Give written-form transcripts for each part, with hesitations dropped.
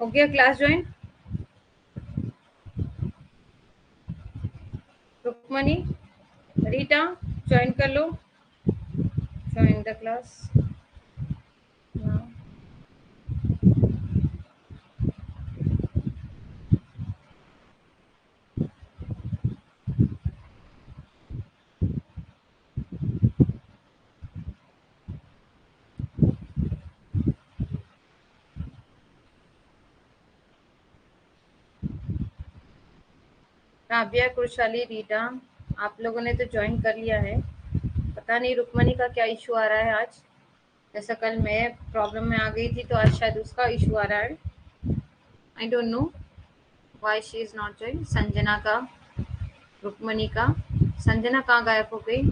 हो गया class join? Rukmini, Rita, join कर लो, join the class. Kavya, Krishali, Rita, आप लोगों ने तो ज्वाइन कर लिया है। पता नहीं रुक्मणी का क्या इशू आ रहा है आज। जैसा कल मैं प्रॉब्लम में आ गई थी तो आज शायद उसका इशू आ रहा है। I don't know why she is not join. Sanjana का, रुक्मणी का, संजना कहाँ गायब हो गई?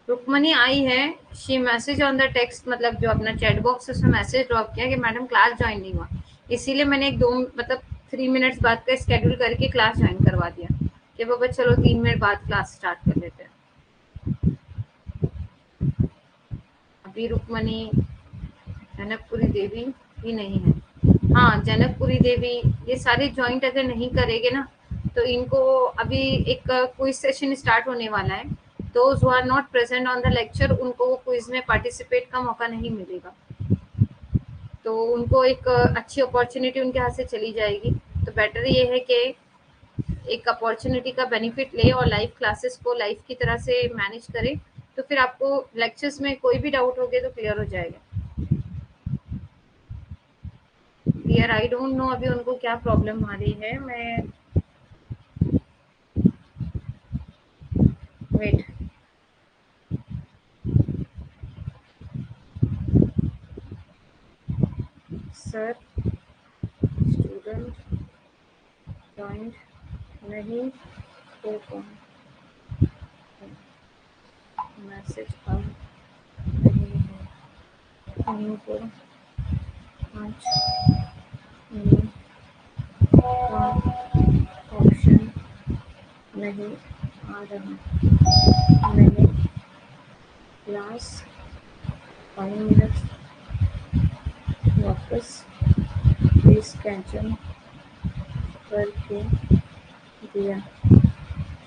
रुक्मणी आई है, she message on the text, मतलब जो अपना चैट बॉक्स है उसमें मैसेज ड्रॉप किया कि मैडम क्लास ज्वाइन नहीं हुआ। इसीलिए मैंने एक दो मतलब 3 मिनट्स बाद का स्केड्यूल करके क्लास ज्वाइन करवा दिया कि बाबा चलो 3 मिनट बाद क्लास स्टार्ट कर लेते हैं। अभी रुक्मणी, जनकपुरी देवी भी नहीं है। हाँ, जनकपुरी देवी, ये सारे ज्वाइंट अगर नहीं करेंगे ना तो इनको अभी एक क्विज सेशन स्टार्ट होने वाला है। Those who are not present on the lecture, उनको वो क्विज में पार्टिसिपेट का मौका नहीं मिलेगा, तो उनको एक अच्छी अपॉर्चुनिटी उनके हाथ से चली जाएगी। तो बेटर ये है कि एक अपॉर्चुनिटी का बेनिफिट ले और लाइव क्लासेस को लाइव की तरह से मैनेज करें, तो फिर आपको लेक्चर्स में कोई भी डाउट हो गया तो क्लियर हो जाएगा। डियर आई डोंट नो अभी उनको क्या प्रॉब्लम आ रही है। मैं वेट, सर स्टूडेंट ज्वाइन नहीं हो कौन मैसेज आ रही है उनको, आज नहीं का ऑप्शन नहीं आ रहा। मैंने क्लास 5 मिनट वापस रिस्केड्यूल करके दिया,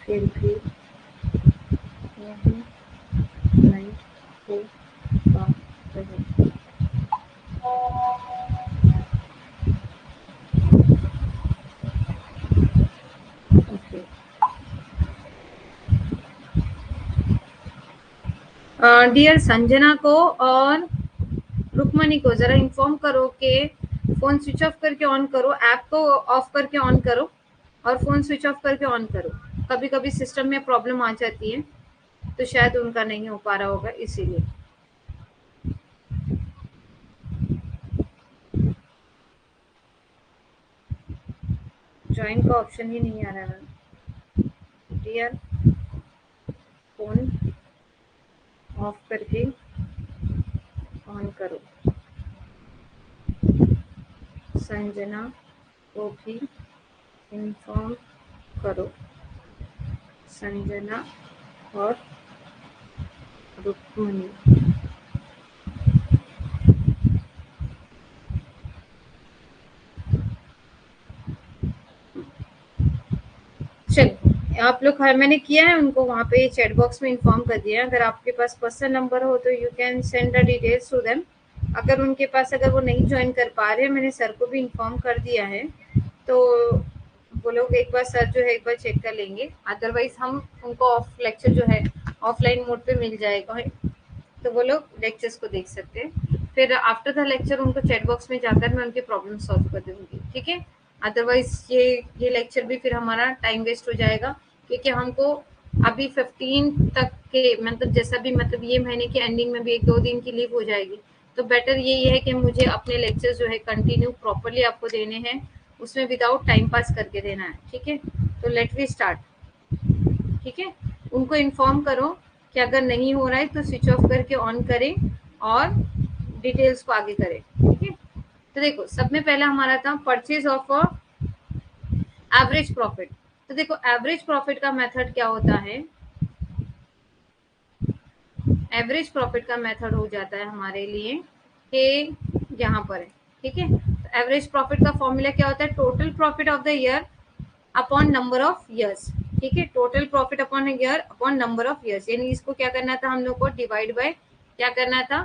फिर भी नहीं हो पा रहे। ओके, डियर संजना को और रुक्मणी को जरा इन्फॉर्म करो कि फोन स्विच ऑफ करके ऑन करो, ऐप को ऑफ करके ऑन करो और फोन स्विच ऑफ करके ऑन करो। कभी कभी सिस्टम में प्रॉब्लम आ जाती है तो शायद उनका नहीं हो पा रहा होगा, इसीलिए। ज्वाइन का ऑप्शन ही नहीं आ रहा है। डियर, फोन ऑफ करके ऑन करो, संजना को भी इन्फॉर्म करो। संजना और रुक्मणी, चल आप लोग, मैंने किया है उनको वहाँ पे चैट बॉक्स में इन्फॉर्म कर दिया है। अगर आपके पास पर्सनल नंबर हो तो you can send the details to them. अगर उनके पास, अगर वो नहीं ज्वाइन कर पा रहे, मैंने सर को भी इन्फॉर्म कर दिया है, तो वो लोग एक बार सर जो है एक बार चेक कर लेंगे। अदरवाइज हम उनको ऑफ लेक्चर जो है ऑफलाइन मोड पे मिल जाएगा, तो वो लोग लेक्चर्स को देख सकते हैं। फिर आफ्टर द लेक्चर उनको चैट बॉक्स में जाकर मैं उनकी प्रॉब्लम सॉल्व कर दूंगी, ठीक है। अदरवाइज ये लेक्चर भी फिर हमारा टाइम वेस्ट हो जाएगा, क्योंकि हमको अभी 15 तक के मतलब जैसा भी, मतलब ये महीने के एंडिंग में भी 1-2 दिन की लीव हो जाएगी। तो बेटर ये है कि मुझे अपने लेक्चर जो है कंटिन्यू प्रॉपरली आपको देने हैं, उसमें विदाउट टाइम पास करके देना है, ठीक है। तो लेट वी स्टार्ट, ठीक है। उनको इन्फॉर्म करो कि अगर नहीं हो रहा है तो स्विच ऑफ करके ऑन करें और डिटेल्स को आगे करें, ठीक है। तो देखो, सब में पहला हमारा था परचेज ऑफ एवरेज प्रॉफिट। तो देखो एवरेज प्रॉफिट का मेथड क्या होता है। एवरेज प्रॉफिट का मेथड हो जाता है हमारे लिए कि यहाँ पर है, ठीक है। तो एवरेज प्रॉफिट का फॉर्मूला क्या होता है, total profit of the year upon number of years. ठीक है, total profit upon year upon number of years, यानी इसको क्या करना था हम लोग को, डिवाइड बाय क्या करना था,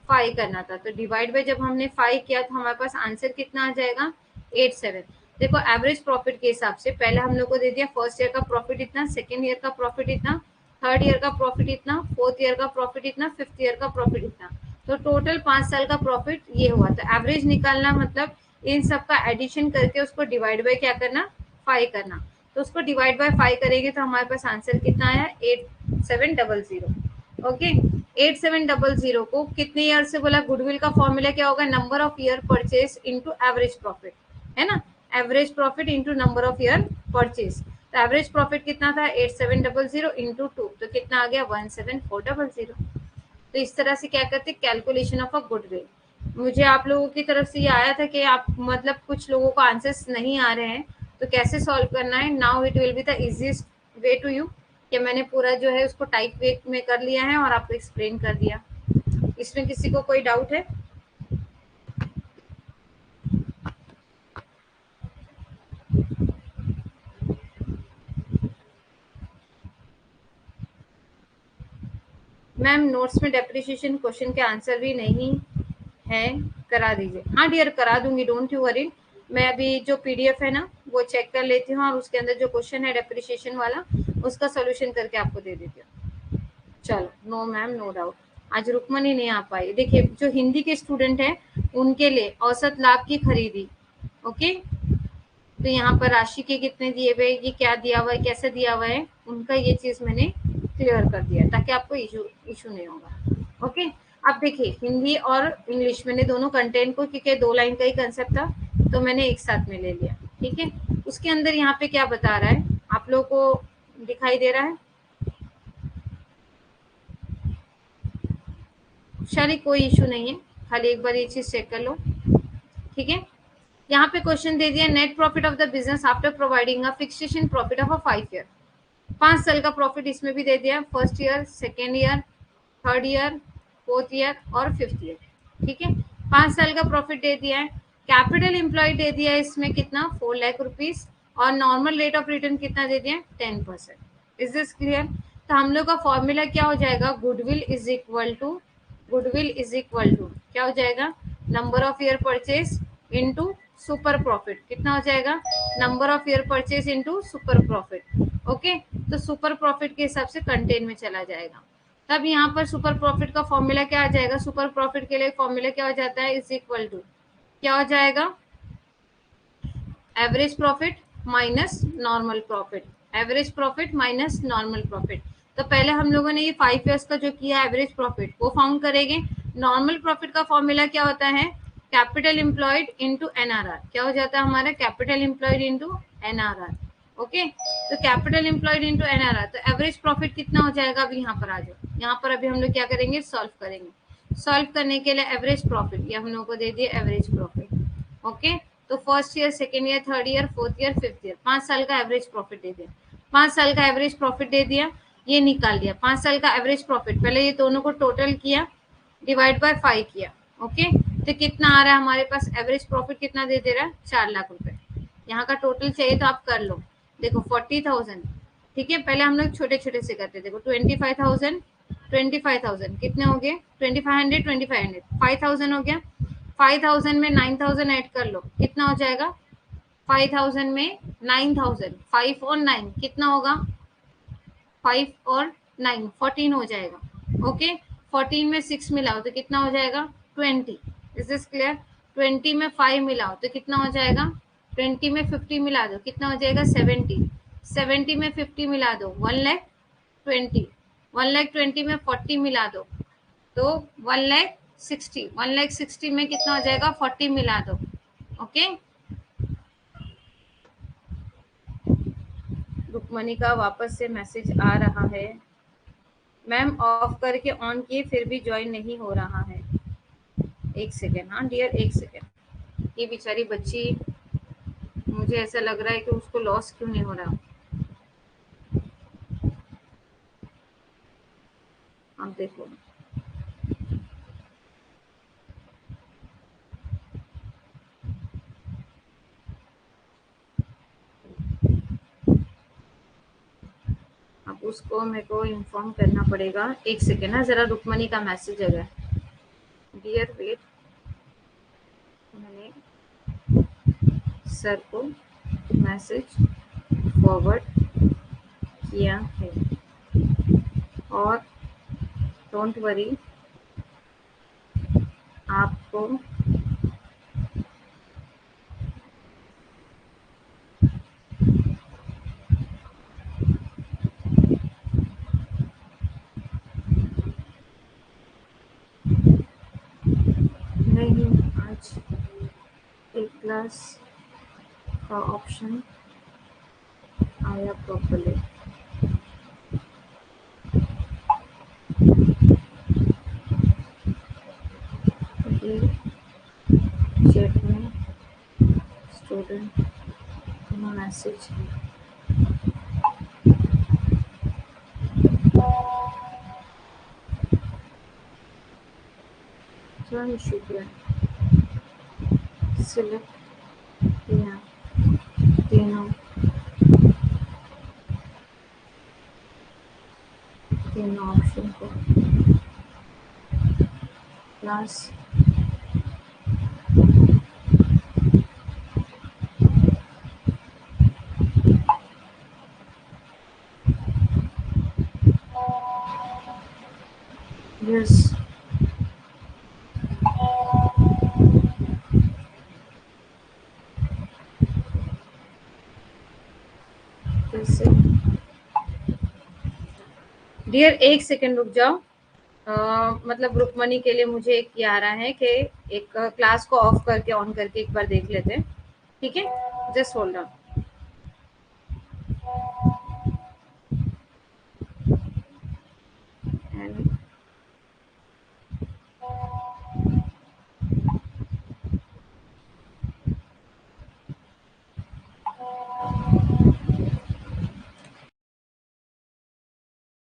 5 करना था। तो डिवाइड बाय जब हमने 5 किया तो हमारे पास आंसर कितना आ जाएगा, 87। देखो एवरेज प्रॉफिट के हिसाब से पहले हम लोग को दे दिया फर्स्ट ईयर का प्रॉफिट इतना, सेकेंड ईयर का प्रॉफिट इतना, थर्ड ईयर का प्रॉफिट इतना, फोर्थ ईयर का प्रॉफिट इतना, फिफ्थ ईयर का प्रॉफिट इतना। तो टोटल 5 साल का प्रॉफिट ये हुआ। तो एवरेज निकालना मतलब इन सब का एडिशन करके उसको डिवाइड बाय क्या करना, 5 करना। तो उसको डिवाइड बाय 5 करेंगे तो हमारे पास आंसर कितना आया, 8700। ओके, 8700 को कितने ईयर से बोला, गुडविल का फॉर्मूला क्या होगा, number of year purchase into average profit, है ना, average profit into number of year purchase. तो एवरेज प्रॉफिट कितना था, 8700 इंटू 2, तो कितना आ गया, 17400। तो इस तरह से क्या करते, कैलकुलेशन ऑफ अ गुडविल। मुझे आप लोगों की तरफ से ये आया था कि आप मतलब कुछ लोगों को आंसर्स नहीं आ रहे हैं तो कैसे सॉल्व करना है। Now it will be the easiest way to you, कि मैंने पूरा जो है उसको टाइप वे में कर लिया है और आपको एक्सप्लेन कर दिया। इसमें किसी को कोई डाउट है? मैम नोट्स में डेप्रिसिएशन क्वेश्चन के आंसर भी नहीं है, करा दीजिए। हाँ डियर, करा दूंगी, डोंट यू वरी। मैं अभी जो पीडीएफ है ना वो चेक कर लेती हूँ और उसके अंदर जो क्वेश्चन है डेप्रिसिएशन वाला उसका सोल्यूशन करके आपको दे देती हूँ। चलो, नो मैम, नो डाउट। आज रुकमनी नहीं आ पाई। देखिए जो हिंदी के स्टूडेंट हैं उनके लिए औसत लाभ की खरीदी, ओके। तो यहाँ पर राशि के कितने दिए हुए, ये क्या दिया हुआ है, कैसे दिया हुआ है, उनका ये चीज मैंने क्लियर कर दिया ताकि आपको इशू इशू नहीं होगा। ओके, अब देखिए हिंदी और इंग्लिश मैंने दोनों कंटेंट को, क्योंकि 2 लाइन का ही कंसेप्ट था तो मैंने एक साथ में ले लिया। ठीक है, उसके अंदर यहाँ पे क्या बता रहा है आप लोग को दिखाई दे रहा है, चलिए कोई इशू नहीं है, खाली एक बार ये चीज चेक कर लो। ठीक है, यहाँ पे क्वेश्चन दे दिया, net profit of the business after providing a fixation profit of a 5 year. 5 साल का प्रॉफिट इसमें भी दे दिया, first year, second year, third year, fourth year और फिफ्थ ईयर। ठीक है, 5 साल का प्रॉफिट दे दिया है। कैपिटल एम्प्लॉय दे दिया है इसमें कितना, 4 लाख रुपीज, और नॉर्मल रेट ऑफ रिटर्न कितना दे दिया, 10%। Is this clear? तो हम लोग का फॉर्मूला क्या हो जाएगा, गुडविल इज इक्वल टू क्या हो जाएगा, number of year purchase into super profit. कितना हो जाएगा, number of year purchase into super profit. Okay, तो सुपर प्रॉफिट के हिसाब से कंटेन में चला जाएगा। तब यहाँ पर सुपर प्रॉफिट का फॉर्मूला क्या आ जाएगा, सुपर प्रॉफिट के लिए फॉर्मूला क्या हो जाता है, इज इक्वल टू क्या हो जाएगा, average profit minus normal profit, average profit minus normal profit. तो पहले हम लोगों ने ये 5 ईयर्स का जो किया एवरेज प्रॉफिट वो फाउंड करेंगे। नॉर्मल प्रॉफिट का फॉर्मूला क्या होता है, कैपिटल एम्प्लॉयड इंटू एनआरआर। क्या हो जाता है हमारा, capital employed into NRR. Okay, तो कैपिटल एम्प्लॉयड इंटू एनआरआर, तो एवरेज प्रॉफिट कितना हो जाएगा, अभी यहाँ पर आ जाओ। यहाँ पर अभी हम लोग क्या करेंगे, सॉल्व करेंगे। सॉल्व करने के लिए एवरेज प्रॉफिट, ये हम लोग को दे दिए एवरेज प्रॉफिट। ओके, तो first year, second year, third year, fourth year, fifth year, 5 साल का एवरेज प्रॉफिट दे दिया। 5 साल का एवरेज प्रॉफिट दे दिया, ये निकाल दिया। 5 साल का एवरेज प्रॉफिट, पहले ये दोनों को टोटल किया, डिवाइड बाय 5 किया। ओके, तो कितना आ रहा है हमारे पास, एवरेज प्रॉफिट कितना दे दे रहा है, 4 लाख रुपए। यहाँ का टोटल चाहिए तो आप कर लो। देखो 40,000, ठीक है, पहले हम लोग छोटे छोटे से करते, देखो 25,000, 25,000 कितने हो गए, 2500, 2500, 5,000 हो गया। 5,000 में 9,000 ऐड कर लो, कितना हो जाएगा, 5,000 में 9,000, 5 और 9 कितना होगा, 5 और 9 14 हो जाएगा। ओके, 14 में 6 मिलाओ तो कितना हो जाएगा, 20। Is this clear? 20 में 5 मिलाओ तो कितना हो जाएगा, 20 में 50 मिला दो कितना हो जाएगा, 70। 70 में 50 मिला दो, 1,20,000। 1,20,000 में 40 मिला दो तो 1,60,000। 1,60,000 में कितना हो जाएगा, 40 मिला दो। ओके, रुक्मणी का वापस से मैसेज आ रहा है, मैम ऑफ करके ऑन किए फिर भी ज्वाइन नहीं हो रहा है। एक सेकेंड, हाँ डियर, एक सेकेंड। ये बेचारी बच्ची, मुझे ऐसा लग रहा है कि उसको लॉस क्यों नहीं हो रहा। आप देखो, उसको मेरे को इन्फॉर्म करना पड़ेगा। एक सेकेंड ना, जरा रुक्मणी का मैसेज है। डियर वेट, मैंने सर को मैसेज फॉरवर्ड किया है और डोंट वरी, आपको नहीं आज एक क्लास का ऑप्शन आया प्रॉपर्ली। ये चैट में स्टूडेंट मैसेज क्या इशू है, सिलेक्ट किया तीनों ऑप्शन को क्लास यस कैसे। डियर एक सेकेंड रुक जाओ। मतलब रुक्मणी के लिए मुझे एक ये आ रहा है कि एक क्लास को ऑफ करके ऑन करके एक बार देख लेते हैं, ठीक है, जस्ट होल्ड ऑन।